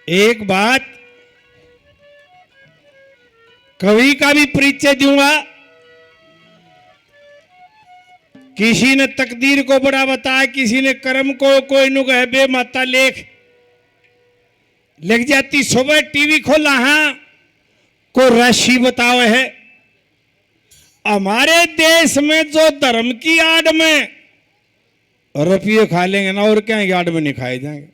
एक बात कवि का भी परिचय दूंगा। किसी ने तकदीर को बड़ा बताया, किसी ने कर्म को, कोई नु कहे बे माता लेख लग जाती। सुबह टीवी खोला हाँ को राशि बताओ है। हमारे देश में जो धर्म की आड़ में रुपये खा लेंगे ना, और क्या आड़ में नहीं खाए जाएंगे।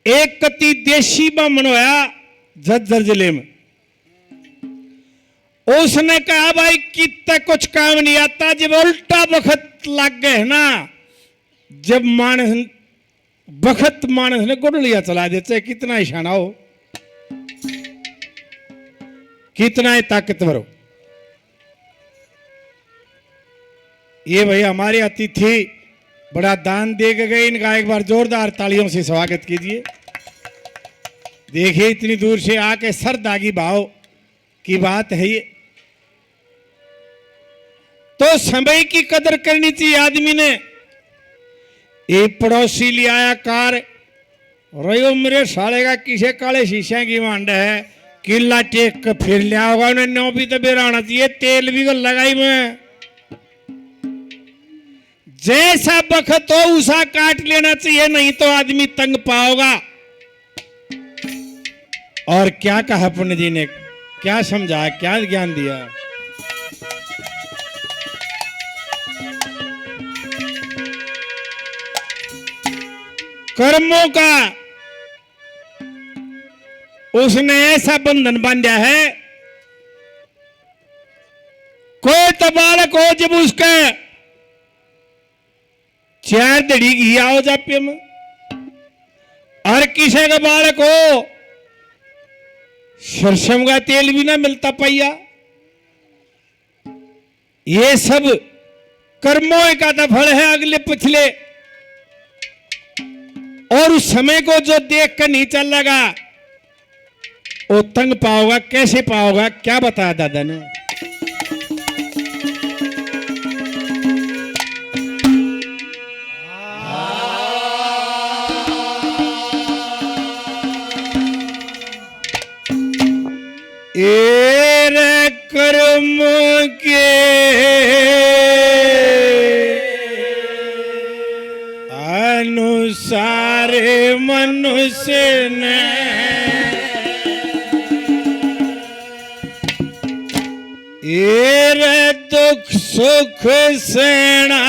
एक कति देशी ब्राह्मण होया झज्जर जिले में। उसने कहा भाई कितना कुछ काम नहीं आता। जब उल्टा वक्त लग गए ना, जब मानस वक्त मानस ने गुड़लिया चला दे, चाहे कितना ही शाना हो, कितना ही ताकतवर हो। ये भाई हमारे अतिथि बड़ा दान दे के गए, इनका एक बार जोरदार तालियों से स्वागत कीजिए। देखिए इतनी दूर से आके सरदागी भाव की बात है ये। तो समय की कदर करनी चाहिए आदमी ने। एक पड़ोसी ले आया कार, रहो मेरे साले का किसे काले शीशे की मांड है, किला टेक कर फिर लिया होगा उन्हें। नो भी तो बेरा होना चाहिए, तेल भी को लगाई मैं। जैसा बखत हो उसा काट लेना चाहिए, नहीं तो आदमी तंग पाओगा। और क्या कहा पुण्य जी ने, क्या समझाया, क्या ज्ञान दिया। कर्मों का उसने ऐसा बंधन बांधा है। कोई तो बालक हो जब उसका 4 दड़ी घी आओ जापे में, और किसी का बालक हो सरसों का तेल भी ना मिलता पैया। ये सब कर्मों का तो फल है अगले पिछले। और उस समय को जो देख कर नहीं चल लगा वो तंग पाओगा। कैसे पाओगा, क्या बताया दादा ने। एर कर्म के अनुसार मनुष्य ने एर दुख सुख सेना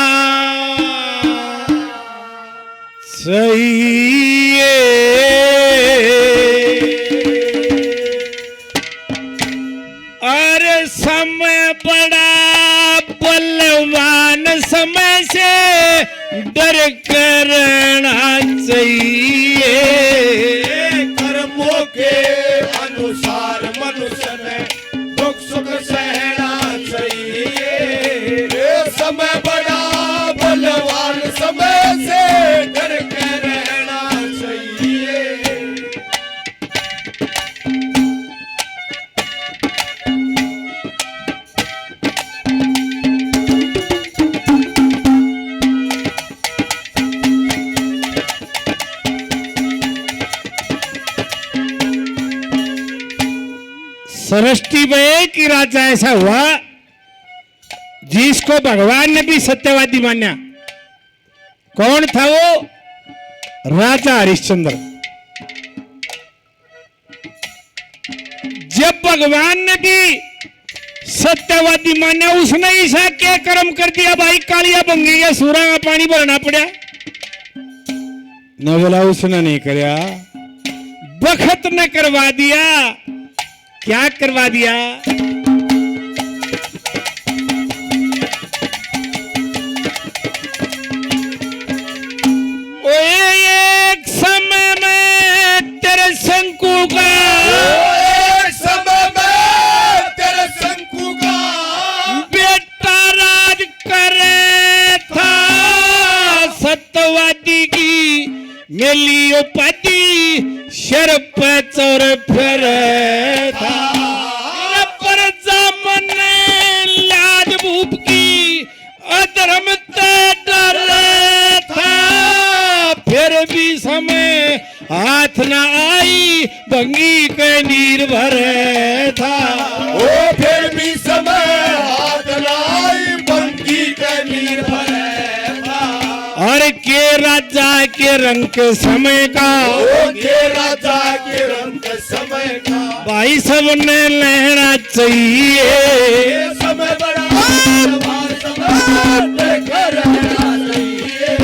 चाहिए। और समय बड़ा बलवान, समय से डर करना चाहिए। कर्मों के अनुसार मनुष्य ने दुख सुख सहना चाहिए। समय बड़ा बलवान, समय से डर कर रहना चाहिए। सृष्टि में एक ही राजा ऐसा हुआ जिसको भगवान ने भी सत्यवादी माना। कौन था वो? राजा हरिश्चंद्र। जब भगवान ने भी सत्यवादी माना, उसने ऐसा क्या कर्म कर दिया भाई, कालिया बंगी या सूरा का पानी भरना पड़ा न। बोला उसने नहीं करया, बखत ने करवा दिया। क्या करवा दिया? एक समय में तेरे शंकु का, एक समय में तेरे शंकु का बेटा राज करे था। सत्यवादी की मिली उपाधि, शर पे चोर फिर था। पर जामन लाज भूप की अधर्म ते डर था। फिर फिर भी समय हाथ न आई भंगी के नीर भरे था। ओ फिर भी समय हाथ लाई बंकी के नीर भरे था। और के राजा के रंग के समय का, ओ के राजा के रंग के समय का, भाई सबने लेना चाहिए। ये समय बड़ा बलवान समय देखकर रहना चाहिए।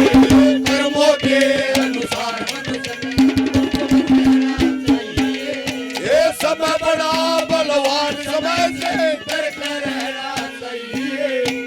कर्मों के अनुसार ये समय बड़ा बलवान समय से डरकर रहना चाहिए।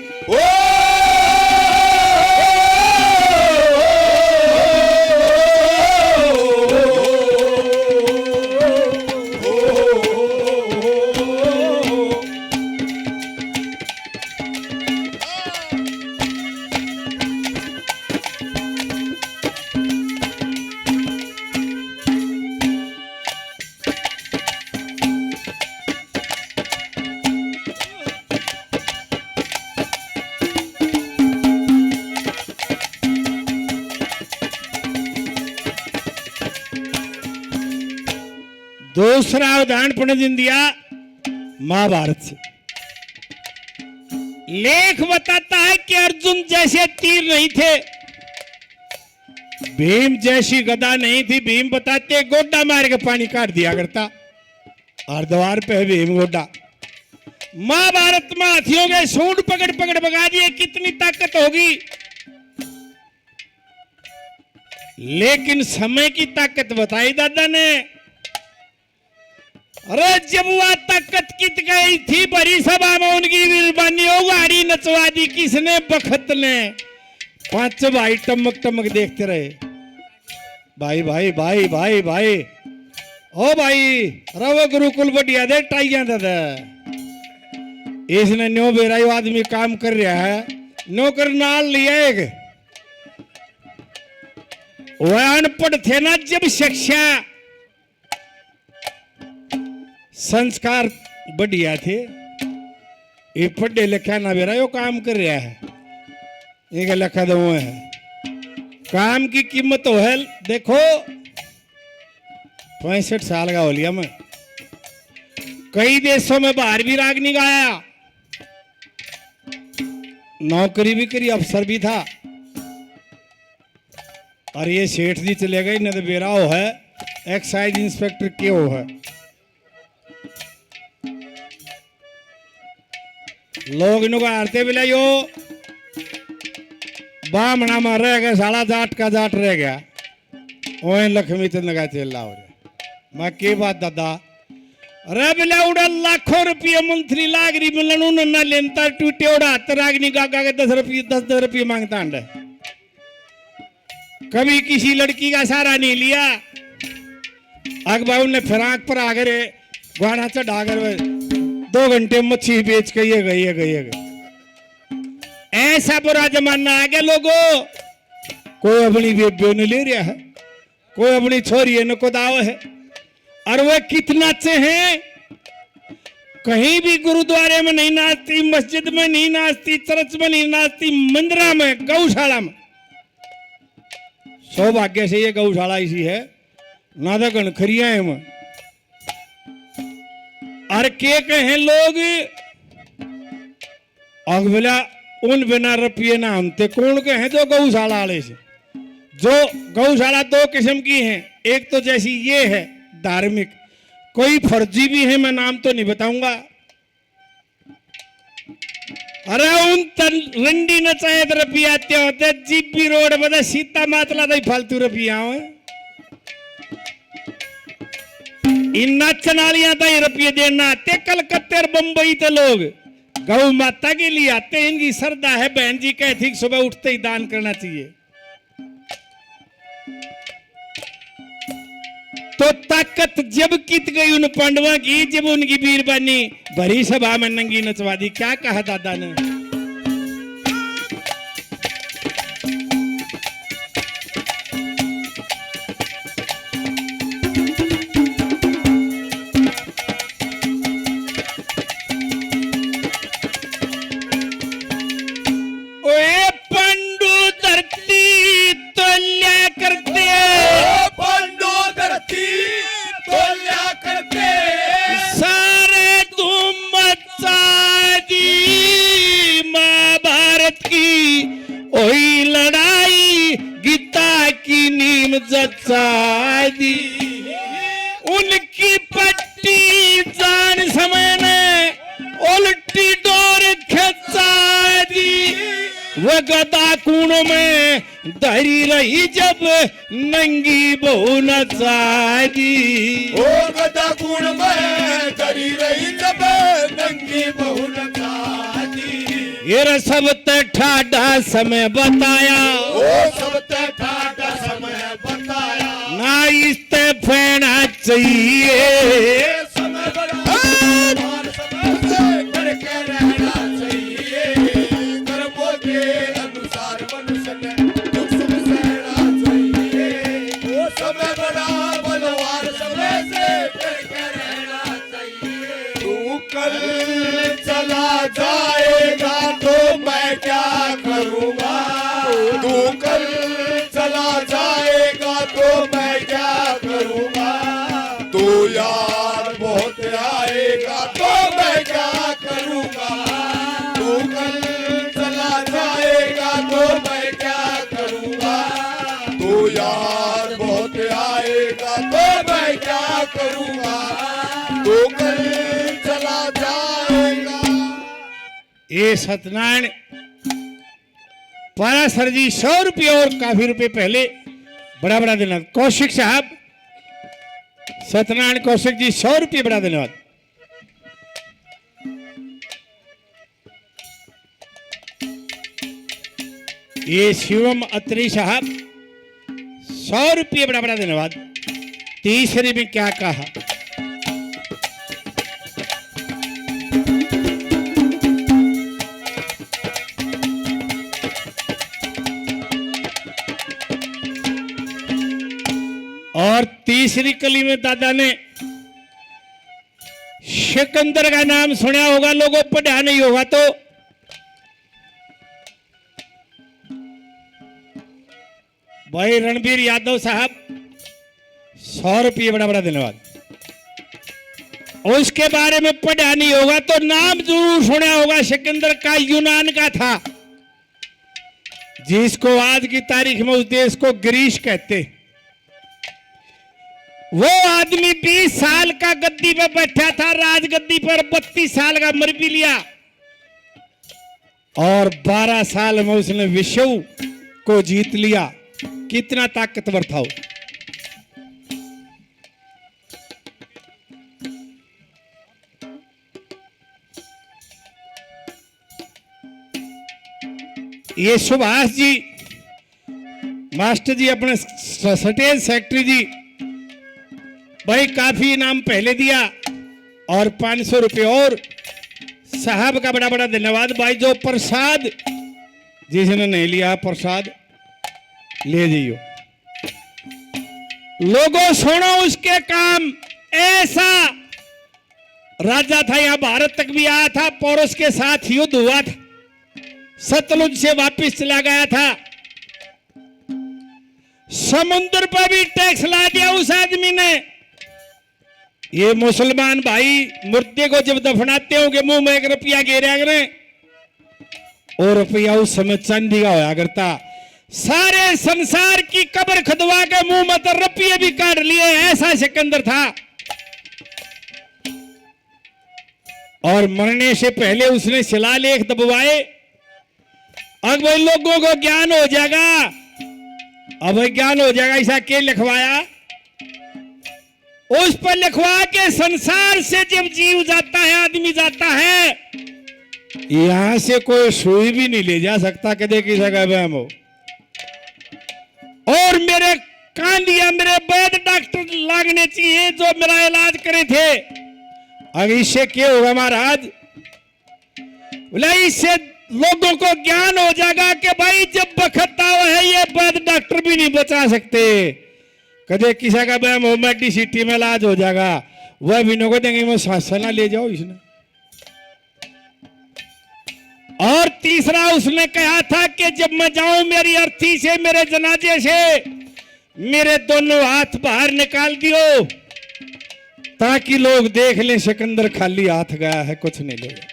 दूसरा उदाहरण पुण्य दिया महाभारत से। लेख बताता है कि अर्जुन जैसे तीर नहीं थे, भीम जैसी गदा नहीं थी। भीम बताते गोड्डा मार के पानी काट दिया करता, हरद्वार पे है भीम गोड्डा। महाभारत में हाथियों के सूंड पकड़ पकड़ भगा दिए, कितनी ताकत होगी। लेकिन समय की ताकत बताई दादा ने। अरे जब वह ताकत कित गई थी बड़ी सभा में उनकी वीरबानी हो गाड़ी नचवा दी किसने, बखत ने। पांच भाई टमक टमक देखते रहे, भाई भाई भाई भाई भाई ओ भाई रवो गुरुकुल बढ़िया दे टाइया दादा। इसने न्यो बेरा आदमी काम कर रहा है, नौकर नाल लिया एक। वह अनपढ़ थे ना, जब शिक्षा संस्कार बढ़िया थे, ये पढ़े लिखा ना बेरा यो काम कर रहा है, ये लिखा दो है। काम की कीमत तो है। देखो 65 साल का हो लिया मैं, कई देशों में बाहर भी राग नहीं गाया, नौकरी भी करी, अफसर भी था। और ये सेठ जी चले गए न तो बेरा हो है एक्साइज इंस्पेक्टर क्यों है। लोग इनको हारते बिला यो बामना में रह गया, साला जाट का जाट रह गया। ओए लक्ष्मी चंद का चेला हो रहा। मैं के बात दादा, अरे बिला उड़ा लाखों रुपये मंथली लाग रही मिलन उन्होंने लेनता टूटे उड़ा हाथ रागनी गागा के 10 रुपये मांगता अंडे। कभी किसी लड़की का सहारा नहीं लिया। अखबार ने फिराक पर आकर गुआना चढ़ा कर 2 घंटे मच्छी बेच के ये गई। ऐसा बुरा जमाना आ गया लोगों। कोई अपनी बेबियों ने ले रहा है, कोई अपनी छोरी ने को दाव है। और वह कितना अच्छे हैं, कहीं भी गुरुद्वारे में नहीं नाचती, मस्जिद में नहीं नाचती, चर्च में नहीं नाचती, मंदिरा में, गौशाला में। सौभाग्य से ये गौशाला इसी है, ना तो गणखरिया है में। और के कहें लोग अगला उन बिना रुपये ना हमते कौन कहें तो गौशाला वाले से। जो गौशाला 2 किस्म की हैं, एक तो जैसी ये है धार्मिक, कोई फर्जी भी है, मैं नाम तो नहीं बताऊंगा। अरे उन रंडी न चाहे रुपया आते होते जीपी रोड बता सीता मातला तो फालतू रुपया हो। इन नाचन वालियां तो रुपये देना आते, कलकत्ते और बंबई तो लोग गौ माता के लिए आते हैं। इनकी श्रद्धा है, बहन जी कहती सुबह उठते ही दान करना चाहिए। तो ताकत जब कित गई उन पांडवों की, जब उनकी वीरबानी भरी सभा में नंगी नचवा दी। क्या कहा दादा ने, पांडु धरती तोल्या करते की नीम जचा दी, उनकी पट्टी जान समय ने उल्टी डोर खचा दी। वो गदा कूण में धरी रही जब नंगी बहू नचा दी। ओ गदा कुण में धरी रही जब नंगी बहु नचा दी। ये सब ते ठाडा समय बताया, ओ सब ते ठाडा समय बताया। ना इसते फेना चाहिए, ये समय बड़ा और समय से करके रहना चाहिए। कर्मों के अनुसार मनुष्य ने दुख सुख सहना चाहिए। वो समय बड़ा बलवान समय से करके रहना चाहिए। तू कल चला जाएगा तो मैं क्या करूँगा। तू कल चला जाएगा तो मैं क्या करूँगा। तू यार बहुत आएगा तो मैं क्या करूँगा। तू कल चला जाएगा तो मैं क्या करूँगा। तू यार बहुत आएगा तो मैं क्या करूँगा। तू कल चला जाएगा। ये सत्यनारायण पारासर जी 100 रुपये और काफी रुपए पहले बड़ा बड़ा धन्यवाद। कौशिक साहब, सत्यनारायण कौशिक जी 100 रुपये बड़ा धन्यवाद। ये शिवम अत्री साहब 100 रुपये बड़ा बड़ा धन्यवाद। तीसरे में क्या कहा, और तीसरी कली में दादा ने सिकंदर का नाम सुना होगा, लोगों पढ़ा नहीं होगा तो भाई रणबीर यादव साहब 100 रुपये बड़ा बड़ा धन्यवाद। उसके बारे में पढ़ा नहीं होगा तो नाम जरूर सुना होगा, सिकंदर का यूनान का था, जिसको आज की तारीख में उस देश को ग्रीस कहते। वो आदमी 20 साल का गद्दी पे बैठा था, राजगद्दी पर 32 साल का मर भी लिया और 12 साल में उसने विश्व को जीत लिया। कितना ताकतवर था वो। ये सुभाष जी मास्टर जी अपने स्टेज सेक्रेटरी जी भाई काफी इनाम पहले दिया और 500 रुपये और साहब का बड़ा बड़ा धन्यवाद। भाई जो प्रसाद जिसने नहीं लिया प्रसाद ले जाइयो। लोगों सुनो उसके काम। ऐसा राजा था, यहां भारत तक भी आया था, पौरस के साथ युद्ध हुआ था, सतलुज से वापस चला गया था, समुद्र पर भी टैक्स ला दिया उस आदमी ने। ये मुसलमान भाई मुर्दे को जब दफनाते होंगे मुंह में 1 रुपया गिरा करें, और रुपया उस समय चांदी का होया करता। सारे संसार की कब्र खुदवा के मुंह में तो रुपये भी काट लिए, ऐसा सिकंदर था। और मरने से पहले उसने शिलालेख दबवाए। अब भाई लोगों को ज्ञान हो जाएगा, अब ज्ञान हो जाएगा, ऐसा क्या लिखवाया? उस पर लिखवा के संसार से जब जीव जाता है, आदमी जाता है, यहां से कोई सुई भी नहीं ले जा सकता कदे किसी का वहम हो। और मेरे कांडिया मेरे वैद्य डॉक्टर लागने चाहिए जो मेरा इलाज करे थे। अब इससे क्या होगा महाराज? बोला इससे लोगों को ज्ञान हो जाएगा कि भाई जब बखत हुआ है ये वैद्य डॉक्टर भी नहीं बचा सकते। कदे किसी का वहम हो मेडिसिटी में इलाज हो जाएगा, वह भी नो को देंगे मैं शासना ले जाओ इसने। और तीसरा उसने कहा था कि जब मैं जाऊं मेरी अर्थी से, मेरे जनाजे से मेरे दोनों हाथ बाहर निकाल दियो ताकि लोग देख लें सिकंदर खाली हाथ गया है, कुछ नहीं ले गया।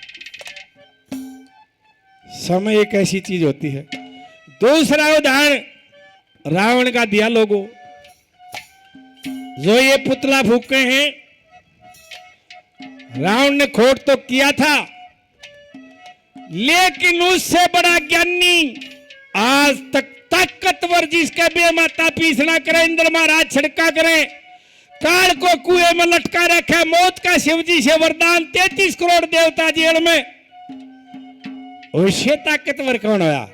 समय एक ऐसी चीज होती है। दूसरा उदाहरण रावण का दिया लोगों। जो ये पुतला फूके हैं, रावण ने खोट तो किया था, लेकिन उससे बड़ा ज्ञानी आज तक ताकतवर जिसके बेमाता पीसना करे, इंद्र महाराज छिड़का करे, काल को कुएं में लटका रखे, मौत का शिवजी से वरदान, 33 करोड़ देवता जेल में, उससे ताकतवर कौन होया?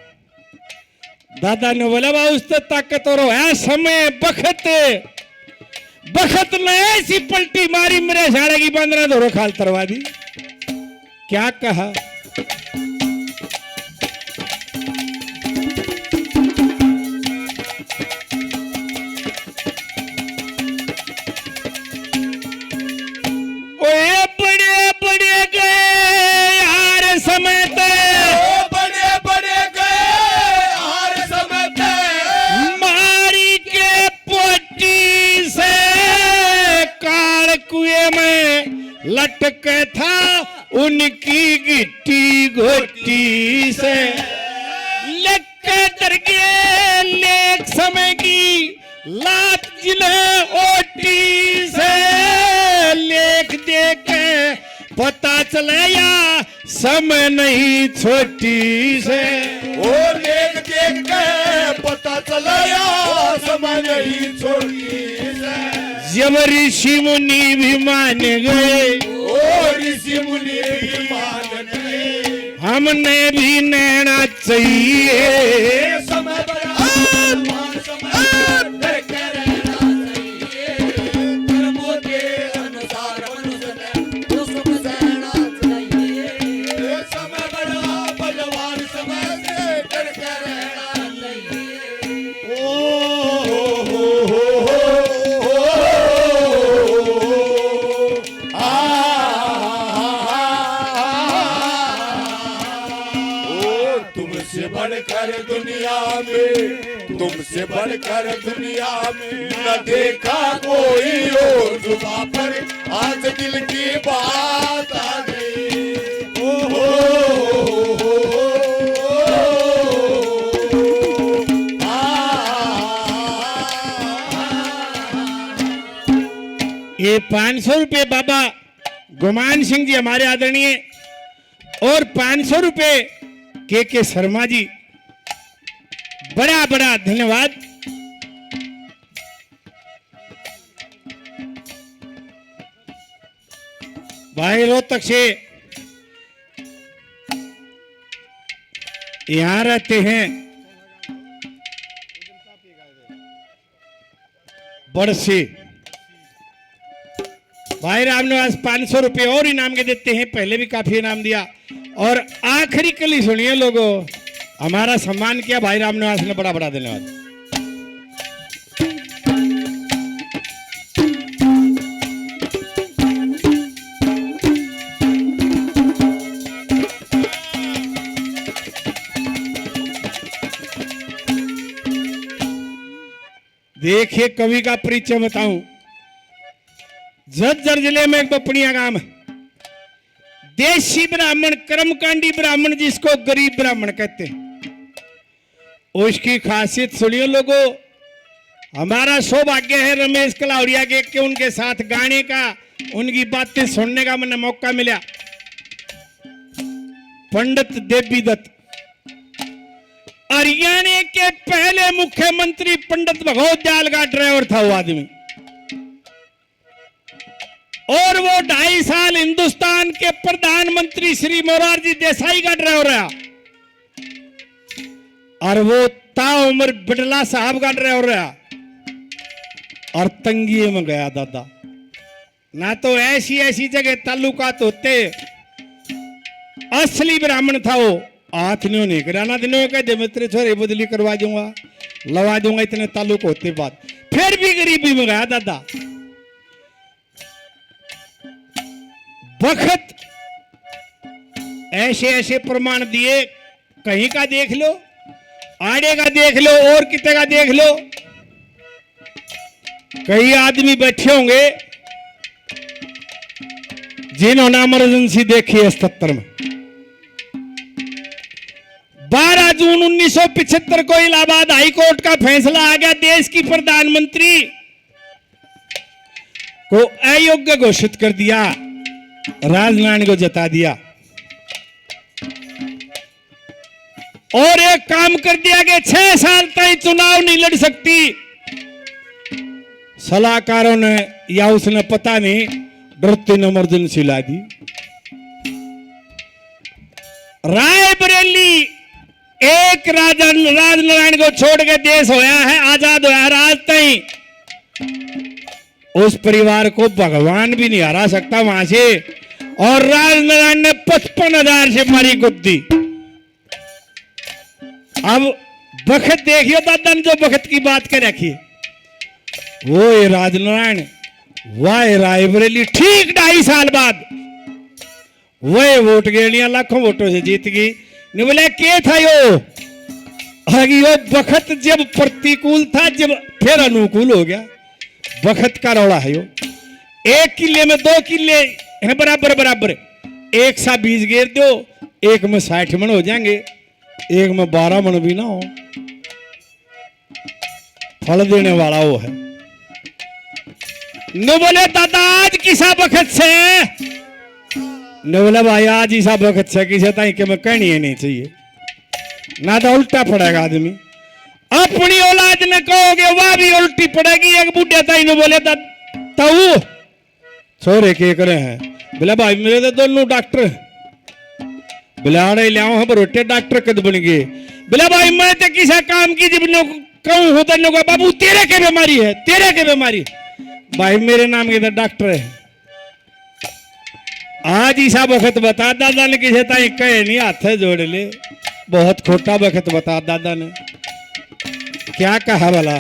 दादा ने बोला बा उस तो ताकतवर होया समय बखत बखत ने ऐसी पलटी मारी मेरे साड़े की बंदरा धोरो खाल तरवा दी। क्या कहा? ओए बड़े बड़े गए यार समय ते, बड़े बड़े गए हर समय पे, मारी के पोटी से काल कुएं में लटके था, उनकी गिट्टी घोटी से लेके डर गए, लेक समय की लात जिले ओटी से, लेख देखे पता चले या समय नहीं छोटी से। ओ लेख देख के पता चला समय नहीं छोटी से। जब ऋषि मुनि भी मान गए, ओ ऋषि मुनि भी मान गए, हमने भी नैना चाहिए, समय बड़ा मान समय डर के रहना चाहिए, कर्मों के अनुसार मनुष्य ने उसको सहना चाहिए, समय बड़ा बलवान समय से डर के रहना चाहिए। तुमसे बढ़कर दुनिया में, तुमसे बढ़कर दुनिया में न देखा कोई और जुबा पर आज दिल की बात आ गई। ओ हो ये 500 रुपए बाबा गुमान सिंह जी हमारे आदरणीय, और 500 रुपए के शर्मा जी, बड़ा बड़ा धन्यवाद। भाई रोहतक से यहां रहते हैं, बड़से भाई रामनिवास 500 रुपए और इनाम के देते हैं, पहले भी काफी इनाम दिया, और आखिरी कली सुनिए लोगों, हमारा सम्मान किया भाई रामनिवास ने, बड़ा बड़ा धन्यवाद। देखिए कवि का परिचय बताऊं, झज्जर जिले में एक बपड़िया गांव है, देशी ब्राह्मण, कर्मकांडी ब्राह्मण जिसको गरीब ब्राह्मण कहते हैं, उसकी खासियत सुनियो लोगों। हमारा सौभाग्य है रमेश कलाउरिया के उनके साथ गाने का, उनकी बातें सुनने का मैंने मौका मिला। पंडित देवी दत्त, हरियाणा के पहले मुख्यमंत्री पंडित भगवत दयाल का ड्राइवर था वो आदमी, और वो 2.5 साल हिंदुस्तान के प्रधानमंत्री श्री मोरारजी देसाई का ड्राइवर रहा, और वो ताउम्र बिड़ला साहब का ड्राइवर रहा, और तंगी में गया दादा। ना तो ऐसी ऐसी जगह ताल्लुकात होते, असली ब्राह्मण था वो, हाथ नहीं कराना दिनों कहते मित्र छोरे बदली करवा दूंगा, लवा दूंगा, इतने ताल्लुक होते बाद फिर भी गरीबी में गया दादा। वक्त ऐसे ऐसे प्रमाण दिए, कहीं का देख लो, आड़े का देख लो, और कितने का देख लो। कई आदमी बैठे होंगे जिन्होंने इमरजेंसी देखी है 77 में, 12 जून 1975 को इलाहाबाद हाई कोर्ट का फैसला आ गया, देश की प्रधानमंत्री को अयोग्य घोषित कर दिया, राजनारायण को जता दिया और एक काम कर दिया कि 6 साल तक चुनाव नहीं लड़ सकती। सलाहकारों ने या उसने पता नहीं डरती ने इमरजेंसी ला दी। रायबरेली एक राजनारायण को छोड़ के देश होया है, आजाद होया है, आज तक उस परिवार को भगवान भी नहीं हरा सकता वहां से। और राजनारायण ने 55,000 से मारी गुद्दी। अब बखत देखियो दादा ने जो बखत की बात कर रखी, वो है राजनारायण, वह रायबरेली ठीक 2.5 साल बाद वह वोट गेड़िया लाखों वोटों से जीत गई। नहीं बोले क्या था यो, यो बखत जब प्रतिकूल था, जब फिर अनुकूल हो गया। बखत का रौला है यो। 1 किले में 2 किले हैं बराबर बराबर, एक सा बीज गेर दो, एक में 60 मन हो जाएंगे, एक में 12 मन भी ना हो। फल देने वाला वो है। न बोले दादा आज किसा बखत से, न बोले भाई आज इसा बखत से किसे ताई के मैं कहनी नहीं चाहिए, ना तो उल्टा पड़ेगा आदमी। अपनी औलाद ने कहोगे वह भी उल्टी पड़ेगी। एक बूढ़े ताई ने बोले ताऊ छोरे के करे हैं, बोले भाई मेरे तो दोनों डॉक्टर, बोले आड़े ले आओ हम रोटे डॉक्टर कद बन गए। बोले भाई मैं तो किसा काम की जब कहूं होता लोग बाबू तेरे के बीमारी है, तेरे के बीमारी। भाई मेरे नाम के तो डॉक्टर है। आज ईसा वक्त बता दादा ने किसे ताई कहे नहीं, हाथ जोड़ ले, बहुत खोटा वक्त बता दादा ने। क्या कहा भला,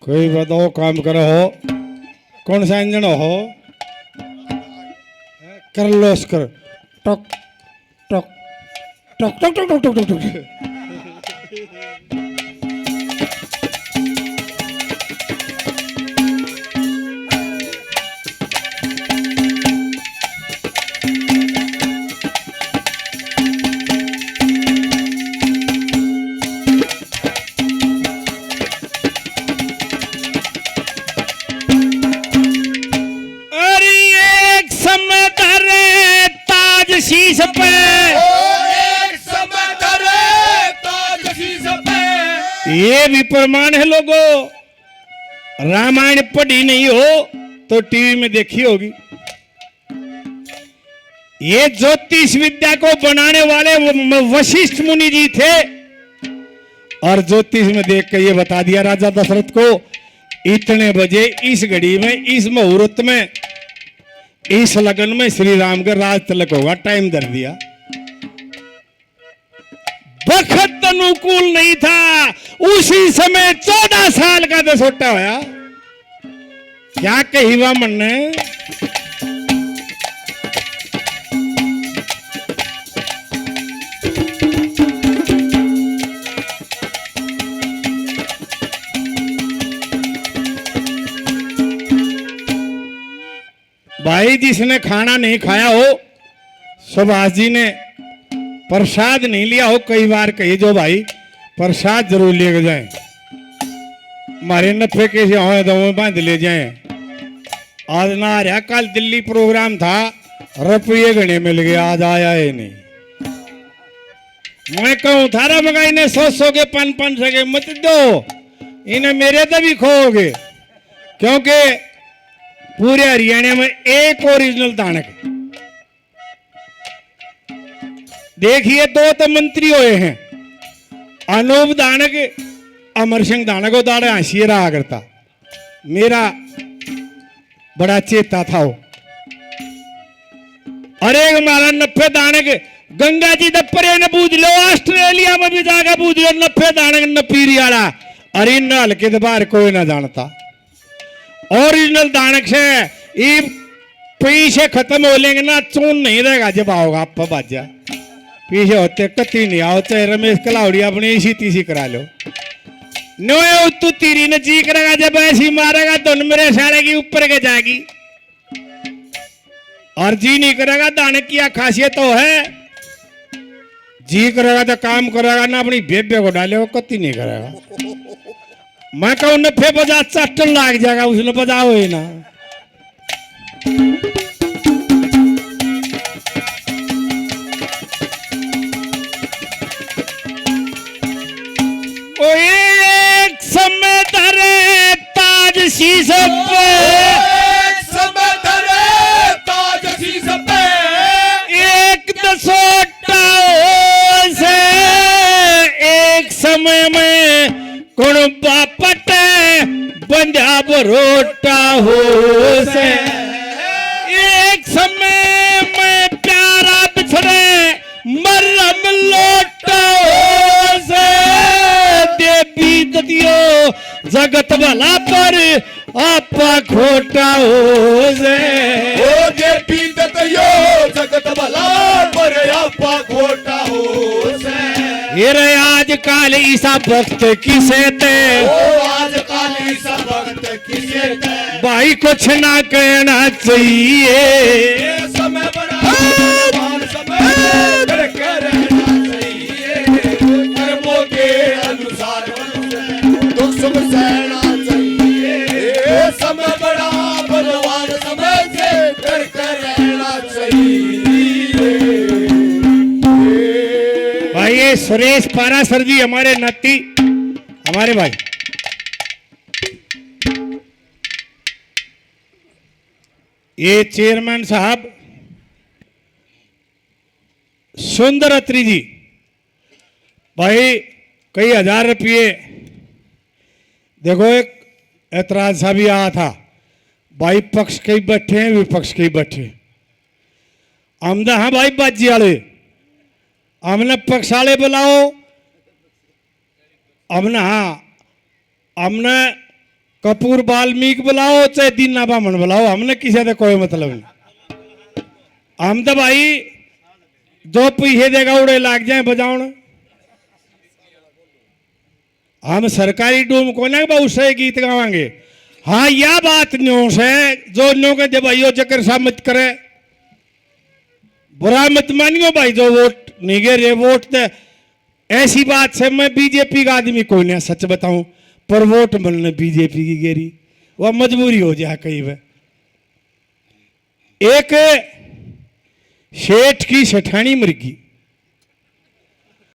कोई बताओ काम करो हो, कौन सा इंजन हो, कर लो कर टक टक टक टक टक टक टक टक। शीश पे एक समय धरे ताज शीश पे। ये भी प्रमाण है लोगों, रामायण पढ़ी नहीं हो तो टीवी में देखी होगी। ये ज्योतिष विद्या को बनाने वाले वशिष्ठ मुनि जी थे और ज्योतिष में देख कर ये बता दिया राजा दशरथ को, इतने बजे इस घड़ी में इस मुहूर्त में इस लगन में श्री राम का राज तिलक होगा, टाइम दर दिया। वक्त अनुकूल नहीं था, उसी समय 14 साल का दसोटा होया। क्या कही हुआ मन ने, भाई जिसने खाना नहीं खाया हो, सुभाष जी ने प्रसाद नहीं लिया हो, कई बार कही जो भाई प्रसाद जरूर लेके जाए, हमारे नफे कैसे हो तो बांध ले जाए। आज ना आ रहा, कल दिल्ली प्रोग्राम था, रुपये गणे मिल गए, आज आया है नहीं। मैं कहूं थारा मगा इन्हें 100 के 500 के मत दो, इन्हें मेरे तो भी खोओगे, क्योंकि पूरे हरियाणा में एक ओरिजिनल दानक है। देखिए 2 तो मंत्री हुए हैं, अनूप दानक, अमर सिंह दानक को दाड़े हंसी रहा करता, मेरा बड़ा चेता था वो। अरे हमारा 90 दानक गंगा जी दप्परे ने बूझ लो, ऑस्ट्रेलिया में भी जाकर बूझ लो, 90 दानक नपीरी वाला, अरे न हल्के बाहर कोई ना जानता। ओरिजिनल दानक से ये पैसे खत्म हो लेंगे ना, चून नहीं रहेगा जब आओगा आप बाजा। पीछे होते कति नहीं आओ, चाहे रमेश कलाउड़ी अपनी इसी तीसी करा लो। नो तू तीरी ने जी करेगा, जब ऐसी मारेगा तो मेरे साले की ऊपर के जाएगी, और जी नहीं करेगा दाने की खासियत तो है, जी करेगा तो काम करेगा ना, अपनी बेबे को डाले वो कति नहीं करेगा। मैं कहूँ नफे बजा चट्टन लाग जाएगा, उसने बजाओ ही ना। ओ एक समय धरे ताज शीश पे, एक समय धरे ताज शीश पे, एक दसोटा से एक समय में कौन बापट बंजा बरोटा हो से, एक समय में प्यारा बिछड़े मरम लोटा हो से, देवी ददियो जगत भला पर आपा खोटा हो से। ओ जे पीतत यो जगत भला पर आपा खोटा हो से। ये रे आज काल ईसा भक्त किसे ते, ओ आज काली सा भक्त किसे ते, भाई कुछ ना कहना चाहिए, ये समय बड़ा बलवान समय करके रहना चाहिए, कर्मों के अनुसार मनुष्य दुख सुख सहना चाहिए, ये समय बड़ा बलवान समय से करके रहना चाहिए। भाई ये सुरेश पारासर जी हमारे नत्ती, हमारे भाई, ये चेयरमैन साहब सुंदर अत्री जी, भाई कई हजार रुपये, देखो एक ऐतराज सा भी आया था, भाई पक्ष कई बैठे हैं विपक्ष कई बैठे, हमने हाँ भाई बाजी वाले, हमने पक्ष वाले बुलाओ, हमने हाँ हमने कपूर वाल्मीकि बुलाओ चाहे दीना बामन बुलाओ, हमने किसी से कोई मतलब नहीं। हम तो भाई जो पैसे देगा उड़े लाग जाए बजाउन, हम सरकारी डूम को ना बहुत से गीत गावांगे। हाँ यह बात न्यू से जो न्यू के जब भाइयों चक्कर सा मत करे, बुरा मत मानियो भाई, जो वोट नहीं गे रे वोट तो ऐसी बात से मैं बीजेपी का आदमी कोई नहीं, सच बताऊं, पर वोट मिलने बीजेपी की गेरी वह मजबूरी हो जाए कई बार। एक सेठ की सेठानी मर गई,